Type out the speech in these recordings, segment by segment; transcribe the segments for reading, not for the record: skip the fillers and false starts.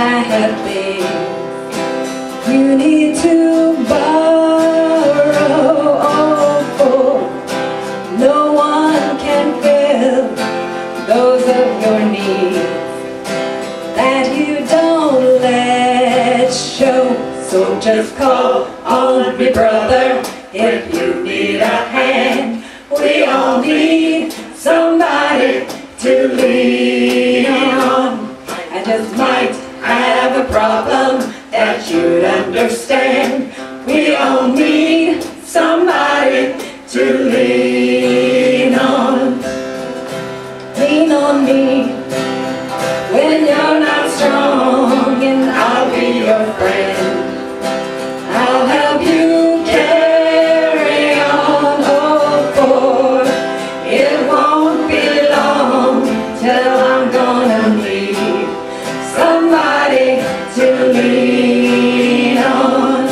I have things you need to borrow. Oh, no one can fill those of your needs that you don't let show. So just call on me, brother, if you need a hand. We all need somebody to lean on. I just might have a problem that you'd understand. We all need somebody to lean on. Lean on me when you're not strong, and I'll be your friend. I'll help you carry on. Oh, for it won't be long till I'm gonna need somebody to lean on.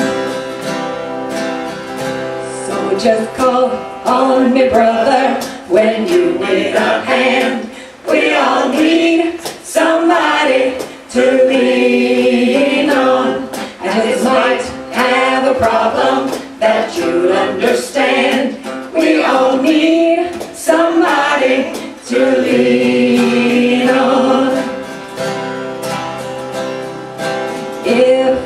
So just call on me, brother, when you need a hand. We all need somebody to lean on. I just might have a problem that you'd understand. We all need somebody to lean on. If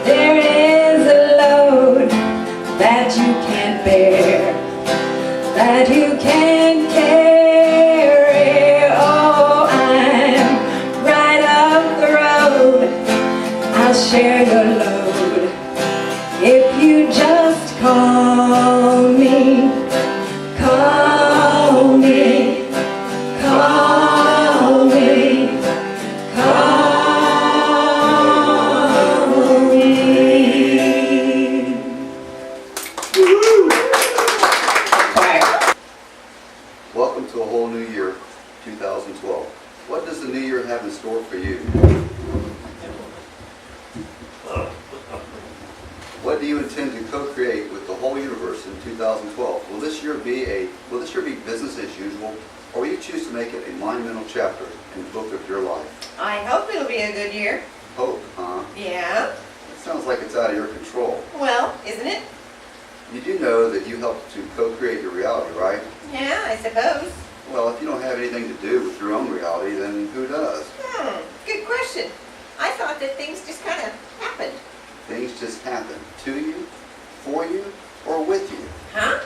there is a load that you can't bear, that you can't carry, oh, I'm right up the road. I'll share your load if you just call me, call me, call me, call me. Welcome to a whole new year, 2012. What does the new year have in store for you? What do you intend to co-create with the whole universe in 2012? Will this year be business as usual, or will you choose to make it a monumental chapter in the book of your life? I hope it'll be a good year. Hope, huh? Yeah. It sounds like it's out of your control. Well, isn't it? You do know that you help to co-create your reality, right? Yeah, I suppose. Well, if you don't have anything to do with your own reality, then who does? Good question. I thought that things just kind of happened. Things just happen to you, for you, or with you. Huh?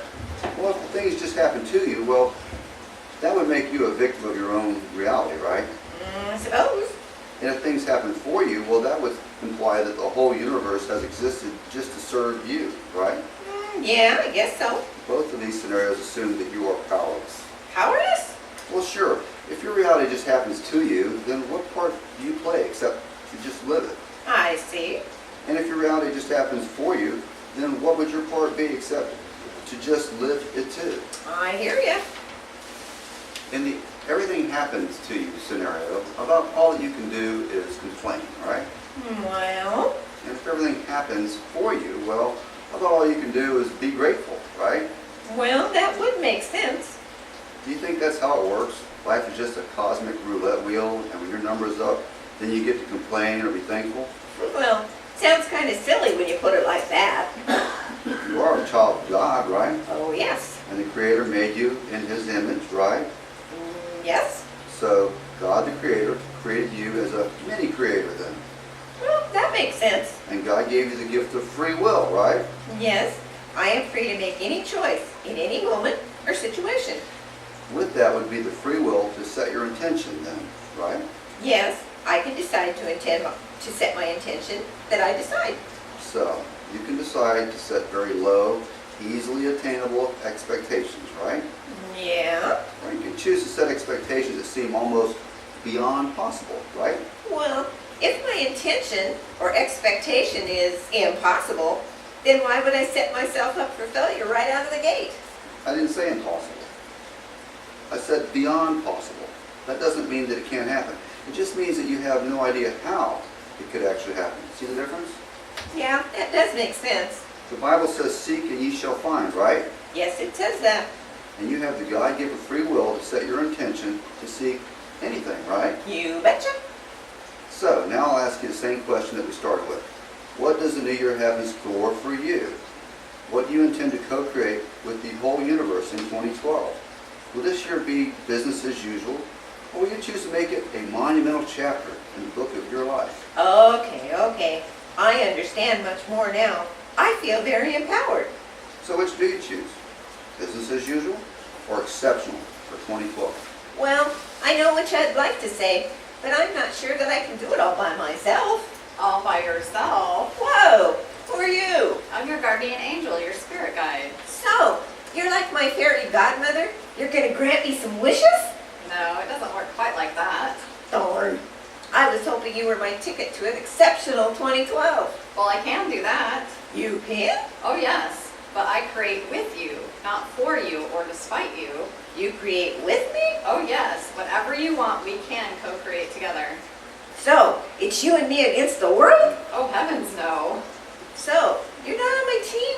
Well, if things just happen to you, well, that would make you a victim of your own reality, right? I suppose. And if things happen for you, well, that would imply that the whole universe has existed just to serve you, right? Yeah, I guess so. Both of these scenarios assume that you are powerless. Powerless? Well, sure. If your reality just happens to you, then what part do you play except to just live it? I see. And if your reality just happens for you, then what would your part be except to just live it too? I hear ya. In the everything happens to you scenario, about all that you can do is complain, right? Well? And if everything happens for you, well, about all you can do is be grateful, right? Well, that would make sense. Do you think that's how it works? Life is just a cosmic roulette wheel, and when your number's up, then you get to complain or be thankful? Well, sounds kind of silly when you put it like that. You are a child of God, right? Oh, yes. And the Creator made you in His image, right? Yes? So, God the Creator created you as a mini-creator then. Well, that makes sense. And God gave you the gift of free will, right? Yes, I am free to make any choice in any moment or situation. With that would be the free will to set your intention then, right? Yes, I can decide to set my intention that I decide. So, you can decide to set very low, easily attainable expectations, right? Yeah. Or you can choose to set expectations that seem almost beyond possible, right? Well, if my intention or expectation is impossible, then why would I set myself up for failure right out of the gate? I didn't say impossible. I said beyond possible. That doesn't mean that it can't happen. It just means that you have no idea how it could actually happen. See the difference? Yeah, that does make sense. The Bible says, seek and ye shall find, right? Yes, it says that. And you have the God-given free will to set your intention to seek anything, right? You betcha. So now I'll ask you the same question that we started with. What does the new year have in store for you? What do you intend to co-create with the whole universe in 2012? Will this year be business as usual, or will you choose to make it a monumental chapter in the book of your life? Okay. I understand much more now. I feel very empowered. So which do you choose? Business as usual or exceptional for 2012? Well, I know which I'd like to say, but I'm not sure that I can do it all by myself. All by yourself. Whoa, who are you? I'm your guardian angel, your spirit guide. So, you're like my fairy godmother? You're gonna grant me some wishes? No, it doesn't work quite like that. Darn. I was hoping you were my ticket to an exceptional 2012. Well, I can do that. You can? Oh, yes. But I create with you, not for you or despite you. You create with me? Oh, yes. Whatever you want, we can co-create together. So, it's you and me against the world? Oh, heavens, no. So, you're not on my team?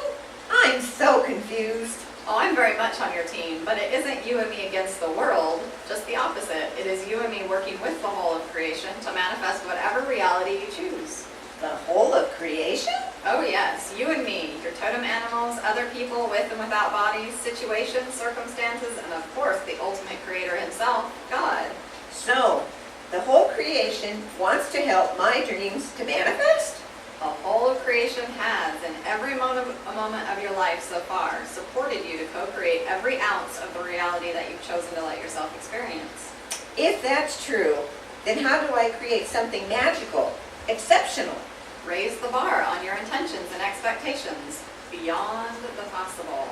I'm so confused. Oh, I'm very much on your team, but it isn't you and me against the world, just the opposite. It is you and me working with the whole of creation to manifest whatever reality you choose. The whole of creation? Oh yes, you and me, your totem animals, other people with and without bodies, situations, circumstances, and of course the ultimate creator himself, God. So, the whole creation wants to help my dreams to manifest? The whole of creation has, in every moment of your life so far, supported you to co-create every ounce of the reality that you've chosen to let yourself experience. If that's true, then how do I create something magical, exceptional? Raise the bar on your intentions and expectations beyond the possible.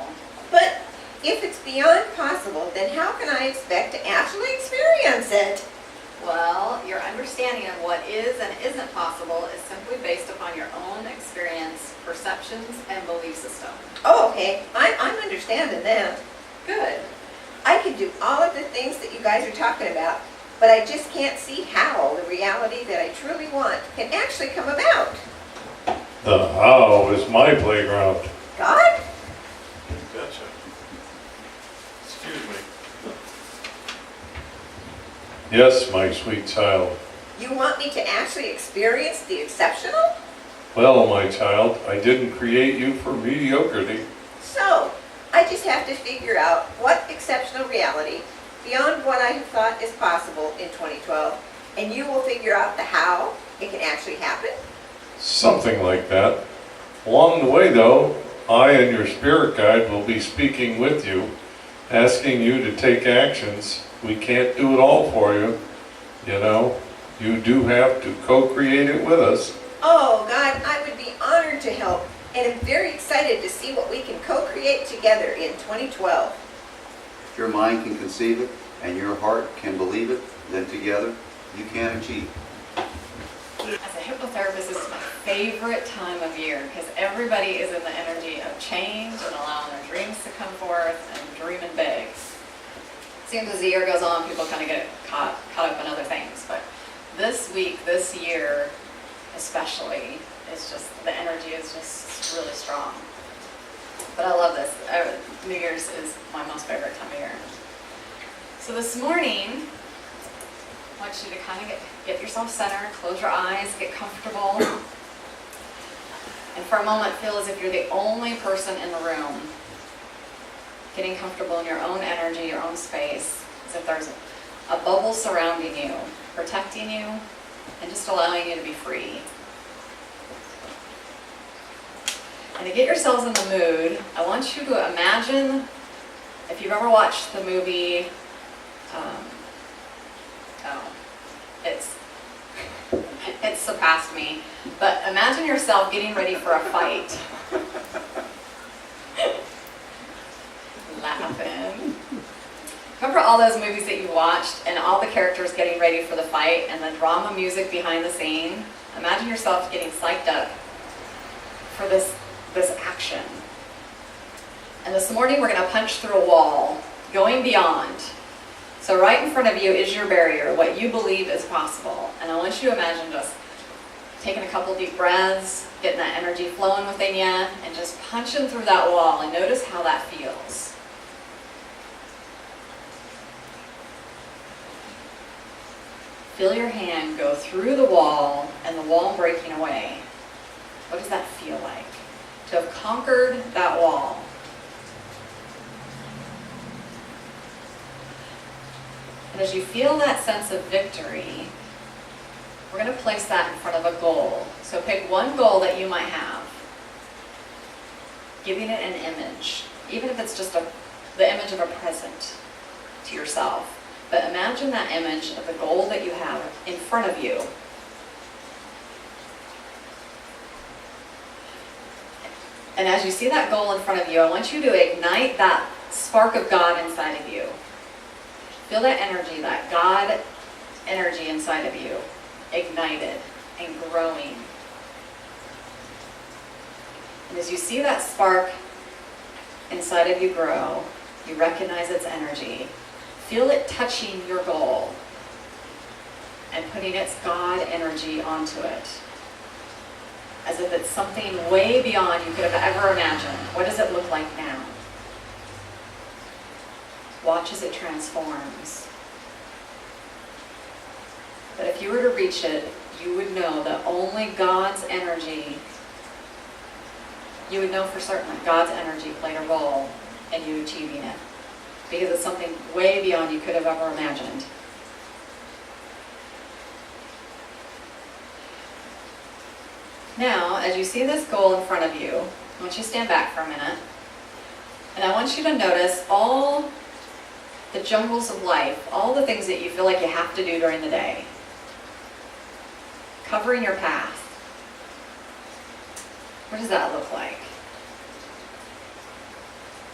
But if it's beyond possible, then how can I expect to actually experience it? Well, your understanding of what is and isn't possible is simply based upon your own experience, perceptions, and belief system. Oh, okay, I'm understanding that. Good. I can do all of the things that you guys are talking about, but I just can't see how the reality that I truly want can actually come about. The how is my playground. God? Gotcha. Excuse me. Yes, my sweet child. You want me to actually experience the exceptional? Well, my child, I didn't create you for mediocrity. So, I just have to figure out what exceptional reality, beyond what I have thought is possible in 2012, and you will figure out the how it can actually happen? Something like that. Along the way, though, I and your spirit guide will be speaking with you, asking you to take actions. We can't do it all for you. You know, you do have to co-create it with us. Oh, God, I would be honored to help, and am very excited to see what we can co-create together in 2012. If your mind can conceive it and your heart can believe it, then together you can achieve. As a hypnotherapist, this is my favorite time of year because everybody is in the energy of change and allowing their dreams to come forth and dreaming big. Seems as the year goes on, people kind of get caught up in other things, but this week, this year especially, it's just, the energy is just really strong. But I love this. New Year's is my most favorite time of year. So this morning, I want you to kind of get yourself centered, close your eyes, get comfortable, and for a moment feel as if you're the only person in the room, getting comfortable in your own energy, your own space, as if there's a bubble surrounding you, protecting you, and just allowing you to be free. And to get yourselves in the mood, I want you to imagine, if you've ever watched the movie, it's surpassed me, but imagine yourself getting ready for a fight. Laughing. Remember all those movies that you watched and all the characters getting ready for the fight and the drama music behind the scene? Imagine yourself getting psyched up for this action. And this morning we're going to punch through a wall, going beyond. So right in front of you is your barrier, what you believe is possible. And I want you to imagine just taking a couple deep breaths, getting that energy flowing within you, and just punching through that wall, and notice how that feels. Feel your hand go through the wall and the wall breaking away. What does that feel like? To have conquered that wall. And as you feel that sense of victory, we're going to place that in front of a goal. So pick one goal that you might have, giving it an image, even if it's just the image of a present to yourself. But imagine that image of the goal that you have in front of you. And as you see that goal in front of you, I want you to ignite that spark of God inside of you. Feel that energy, that God energy inside of you, ignited and growing. And as you see that spark inside of you grow, you recognize its energy. Feel it touching your goal and putting its God energy onto it. As if it's something way beyond you could have ever imagined. What does it look like now? Watch as it transforms. But if you were to reach it, you would know that only God's energy, you would know for certain that God's energy played a role in you achieving it. Because it's something way beyond you could have ever imagined. Now, as you see this goal in front of you, I want you to stand back for a minute. And I want you to notice all the jungles of life, all the things that you feel like you have to do during the day. Covering your path. What does that look like?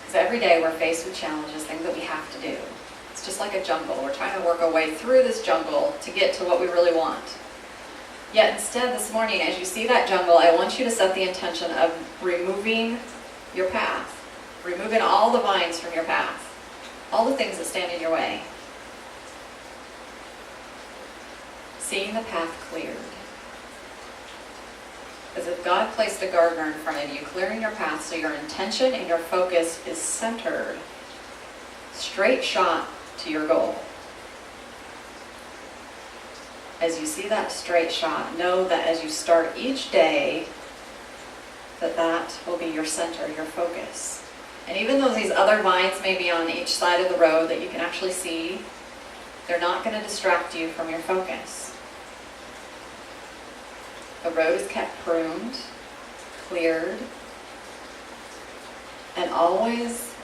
Because every day we're faced with challenges, things that we have to do. It's just like a jungle. We're trying to work our way through this jungle to get to what we really want. Yet instead, this morning, as you see that jungle, I want you to set the intention of removing your path. Removing all the vines from your path. All the things that stand in your way. Seeing the path cleared. As if God placed a gardener in front of you, clearing your path so your intention and your focus is centered, straight shot to your goal. As you see that straight shot, know that as you start each day, that will be your center, your focus. And even though these other vines may be on each side of the road that you can actually see, they're not going to distract you from your focus. The road is kept pruned, cleared, and always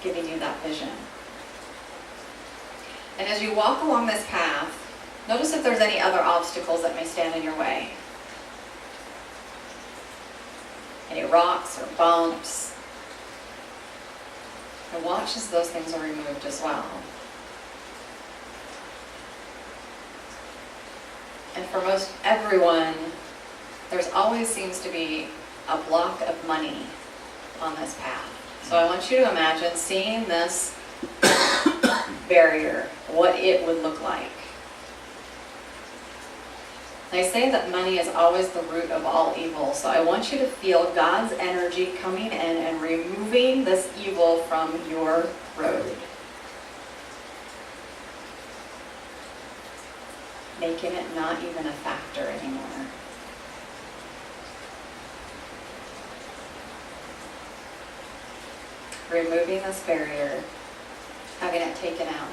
giving you that vision. And as you walk along this path, notice if there's any other obstacles that may stand in your way. Any rocks or bumps. And watch as those things are removed as well. And for most everyone, there's always seems to be a block of money on this path. So I want you to imagine seeing this barrier, what it would look like. They say that money is always the root of all evil, so I want you to feel God's energy coming in and removing this evil from your road. Making it not even a factor anymore. Removing this barrier, having it taken out.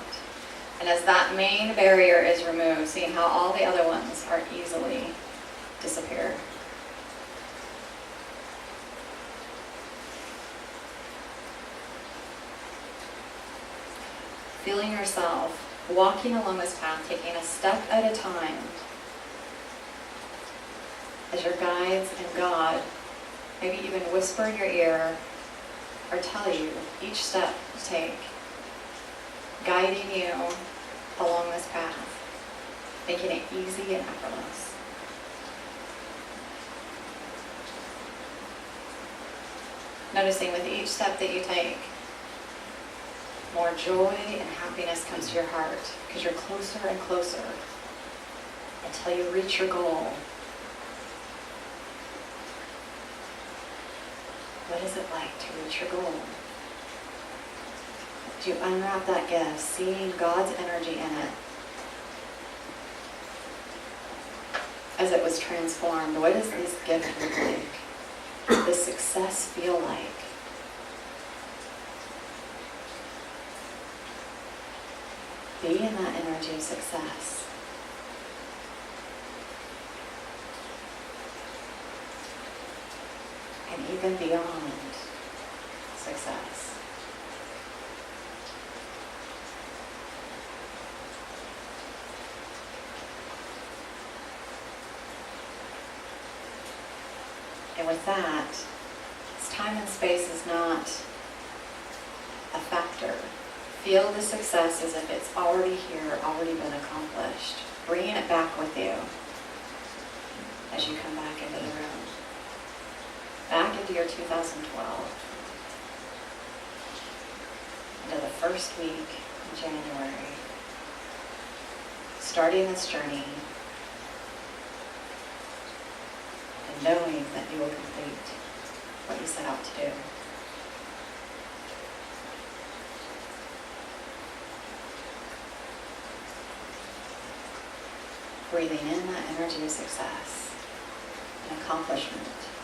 And as that main barrier is removed, seeing how all the other ones are easily disappeared. Feeling yourself walking along this path, taking a step at a time, as your guides and God maybe even whisper in your ear or tell you each step to take, guiding you along this path, making it easy and effortless. Noticing with each step that you take, more joy and happiness comes to your heart because you're closer and closer until you reach your goal. What is it like to reach your goal? Do you unwrap that gift, seeing God's energy in it? as it was transformed, what does this gift look like? Does success feel like? Be in that energy of success. And even beyond success. And with that, as time and space is not a factor, feel the success as if it's already here, already been accomplished. Bringing it back with you as you come back into the room. Back into your 2012. Into the first week in January. Starting this journey and knowing that you will complete what you set out to do. Breathing in that energy of success and accomplishment.